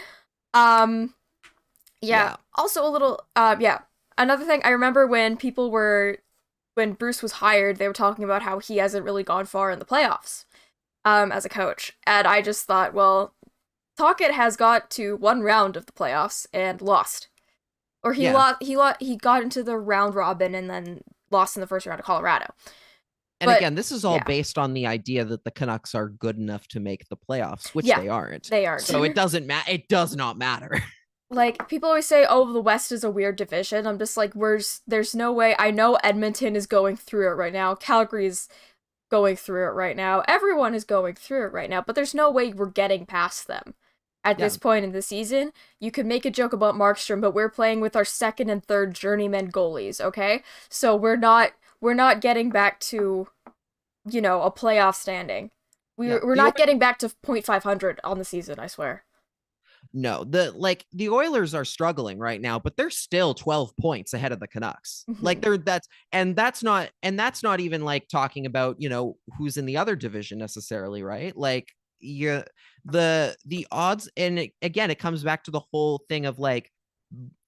Yeah. Also a little, Another thing, I remember when Bruce was hired, they were talking about how he hasn't really gone far in the playoffs, as a coach. And I just thought, well, Tocchet has got to one round of the playoffs and lost. Or he got into the round robin and then lost in the first round of Colorado. And again, this is all based on the idea that the Canucks are good enough to make the playoffs, which they aren't. They aren't. So it doesn't matter. It does not matter. Like, people always say, oh, the West is a weird division. I'm just like, there's no way. I know Edmonton is going through it right now. Calgary's going through it right now. Everyone is going through it right now. But there's no way we're getting past them at this point in the season. You could make a joke about Markstrom, but we're playing with our second and third journeyman goalies, okay? So we're not getting back to, a playoff standing. We're not getting back to .500 on the season, I swear. No, the Oilers are struggling right now, but they're still 12 points ahead of the Canucks. Like that's not even like talking about, who's in the other division necessarily, right? Like the odds. And again, it comes back to the whole thing of like,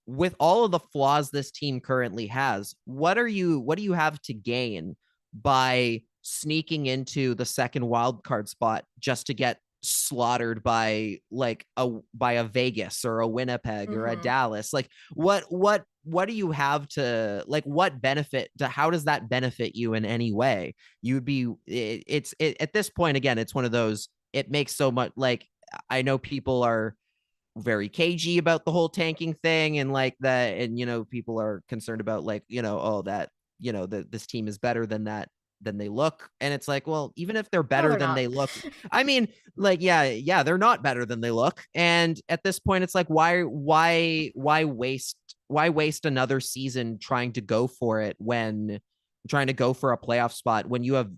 with all of the flaws this team currently has, what do you have to gain by sneaking into the second wild card spot just to get slaughtered by a Vegas or a Winnipeg or a Dallas? Like what do you have to, like, what benefit how does that benefit you in any way? You'd be at this point, again, it's one of those, it makes so much, like, I know people are very cagey about the whole tanking thing and like that, and people are concerned about like, that this team is better than they look. And it's like, well, even if they're better than they look, I mean, like, they're not better than they look. And at this point, it's like, why waste another season trying to go for a playoff spot when you have,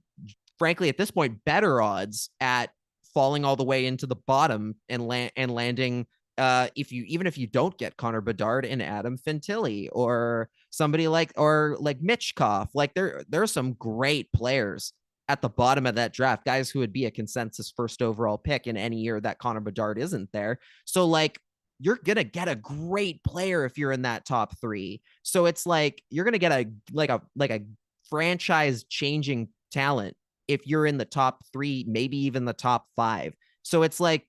frankly, at this point, better odds at falling all the way into the bottom and landing, if you don't get Connor Bedard and Adam Fantilli or somebody like Mitchkov. Like there are some great players at the bottom of that draft, guys who would be a consensus first overall pick in any year that Connor Bedard isn't there. So like, you're gonna get a great player if you're in that top three. So it's like you're gonna get a franchise changing talent if you're in the top three, maybe even the top five. So it's like,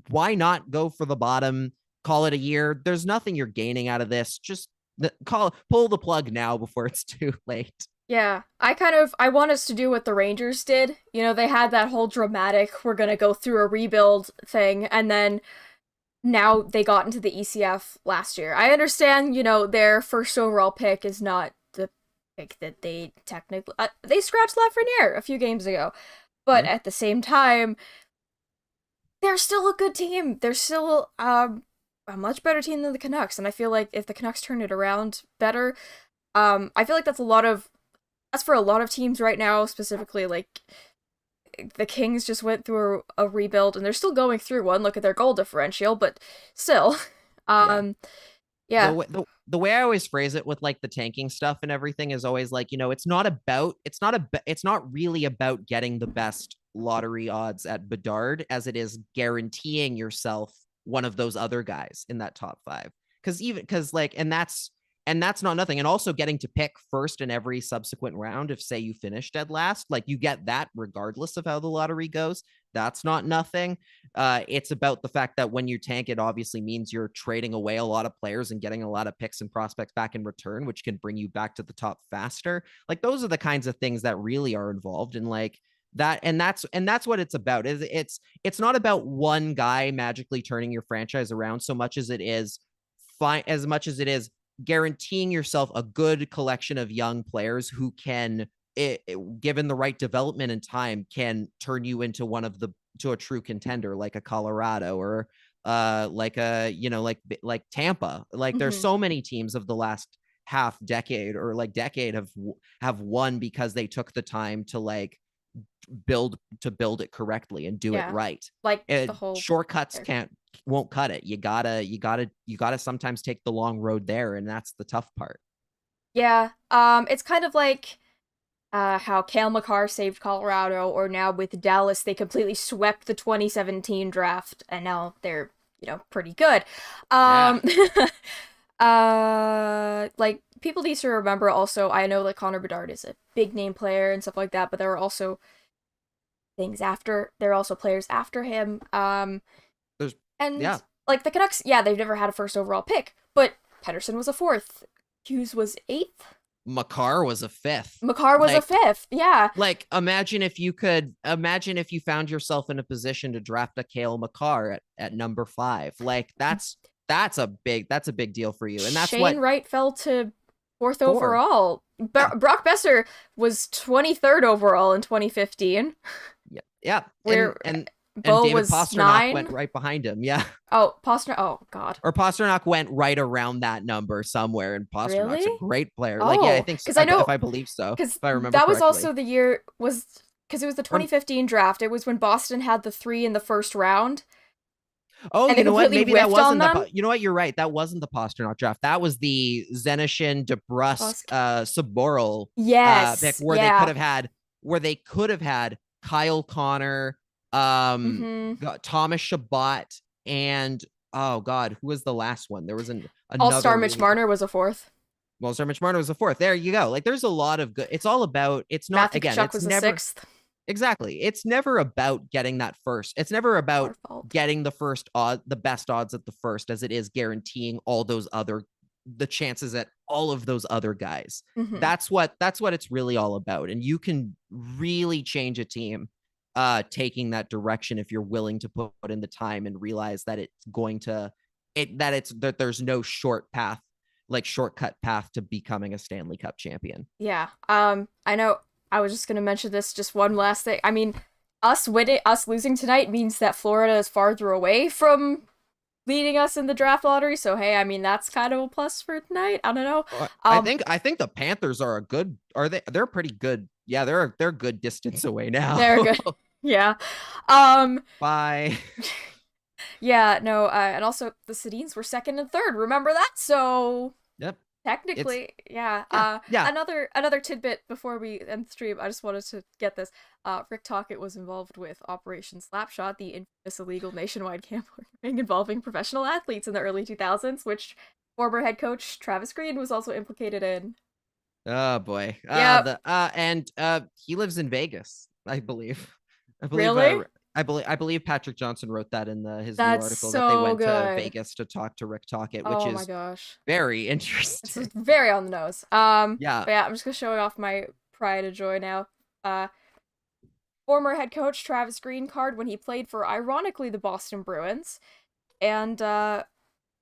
why not go for the bottom, call it a year? There's nothing you're gaining out of this. Just pull the plug now before it's too late. Yeah, I want us to do what the Rangers did. You know, they had that whole dramatic, we're gonna go through a rebuild thing, and then now they got into the ECF last year. I understand, you know, their first overall pick is not the pick that they technically, they scratched Lafreniere a few games ago, but at the same time, they're still a good team. They're still a much better team than the Canucks, and I feel like if the Canucks turn it around better, I feel like that's for a lot of teams right now, specifically like the Kings just went through a rebuild and they're still going through one. Look at their goal differential, but still, yeah. The way I always phrase it with like the tanking stuff and everything is always like, you know, it's not really about getting the best lottery odds at Bedard as it is guaranteeing yourself one of those other guys in that top 5. And that's not nothing. And also getting to pick first in every subsequent round. If say you finish dead last, like you get that regardless of how the lottery goes. That's not nothing. It's about the fact that when you tank, it obviously means you're trading away a lot of players and getting a lot of picks and prospects back in return, which can bring you back to the top faster. Like those are the kinds of things that really are involved in like that. And that's what it's about. It's not about one guy magically turning your franchise around so much as it is guaranteeing yourself a good collection of young players who can, given the right development and time, can turn you into to a true contender like a Colorado or like a, you know, like Tampa. Like there's so many teams of the last half decade or like decade have won because they took the time to like build it correctly and do it right. Like the whole shortcuts won't cut it. You gotta sometimes take the long road there, and that's the tough part. Yeah. It's kind of like how Cale Makar saved Colorado, or now with Dallas, they completely swept the 2017 draft, and now they're, you know, pretty good. Like, people need to remember also, I know that Connor Bedard is a big name player and stuff like that, but there are also there are also players after him. Like the Canucks, they've never had a first overall pick, but Pettersson was a 4th. Hughes was 8th. Makar was a 5th. Makar was a 5th, yeah. Like, imagine if you found yourself in a position to draft a Cale Makar at number 5. Like, that's a big deal for you. And that's Shane Wright fell to 4th overall. Brock Besser was 23rd overall in 2015. Yeah. And Bo David was Pastrnak 9. went right behind him. Yeah. Oh, Pastrnak. Oh, God. Or Pastrnak went right around that number somewhere, and Pasternak's a great player. Oh, like, yeah, I think so. If I believe so. Because if I remember that correctly. was also the year because it was the 2015 draft. It was when Boston had the 3 in the first round. Oh, you know what? Maybe that wasn't you know what? You're right. That wasn't the Pastrnak draft. That was the Zenishin, DeBrusk, Saboril pick where they could have had Kyle Connor, Thomas Chabot, and oh God, who was the last one? There was another All-Star Mitch Marner was a 4th. All-Star Mitch Marner was a 4th. There you go. Like, there's a lot of good. It's all about. It's not Matthew again. Tkachuk It's was never a 6th. Exactly. It's never about getting that first. It's never about getting the best odds at the first, as it is guaranteeing all those the chances at all of those other guys. That's what it's really all about. And you can really change a team taking that direction if you're willing to put in the time and realize that that there's no shortcut path to becoming a Stanley Cup champion. Yeah. I know. I was just gonna mention this. Just one last thing. I mean, us losing tonight means that Florida is farther away from leading us in the draft lottery. So hey, I mean, that's kind of a plus for tonight. I don't know. I think the Panthers are they're pretty good. Yeah, they're a good distance away now. They're good. Yeah. Bye. Yeah. No. And also the Sedins were 2nd and 3rd. Remember that? So. Yep. Technically, yeah. Another tidbit before we end the stream. I just wanted to get this. Rick Tocchet was involved with Operation Slapshot, the infamous illegal nationwide gambling involving professional athletes in the early 2000s, which former head coach Travis Green was also implicated in. Oh boy. Yeah. And he lives in Vegas, I believe. Really? I believe Patrick Johnson wrote that in his new That's article so that they went to good. Vegas to talk to Rick Tocchet, which Oh my is gosh. very It's interesting. very on the nose. Yeah. But yeah, I'm just gonna show off my pride and joy now. Former head coach Travis Green card when he played for, ironically, the Boston Bruins. And You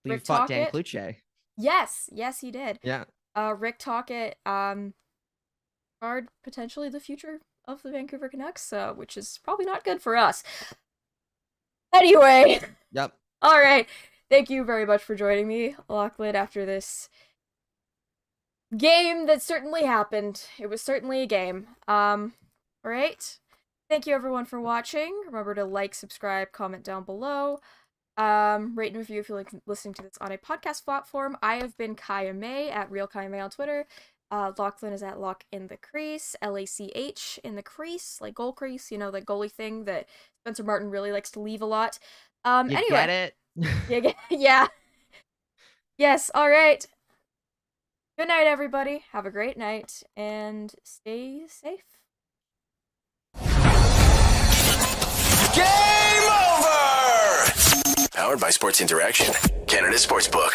Rick fought Dan Tocchet. Kluche. Yes, he did. Yeah. Rick Tocchet card potentially the future of the Vancouver Canucks, which is probably not good for us. Anyway. Yep. All right. Thank you very much for joining me, Lachlan, after this game that certainly happened. It was certainly a game. All right. Thank you everyone for watching. Remember to like, subscribe, comment down below. Rate and review if you're listening to this on a podcast platform. I have been Kaja May at Real Kaja May on Twitter. Lachlan is at Lock in the Crease, LACH in the crease, like goal crease, you know, the goalie thing that Spencer Martin really likes to leave a lot. You Anyway. get it? Yeah. Yes, all right. Good night, everybody. Have a great night, and stay safe. Game over! Powered by Sports Interaction, Canada Sportsbook.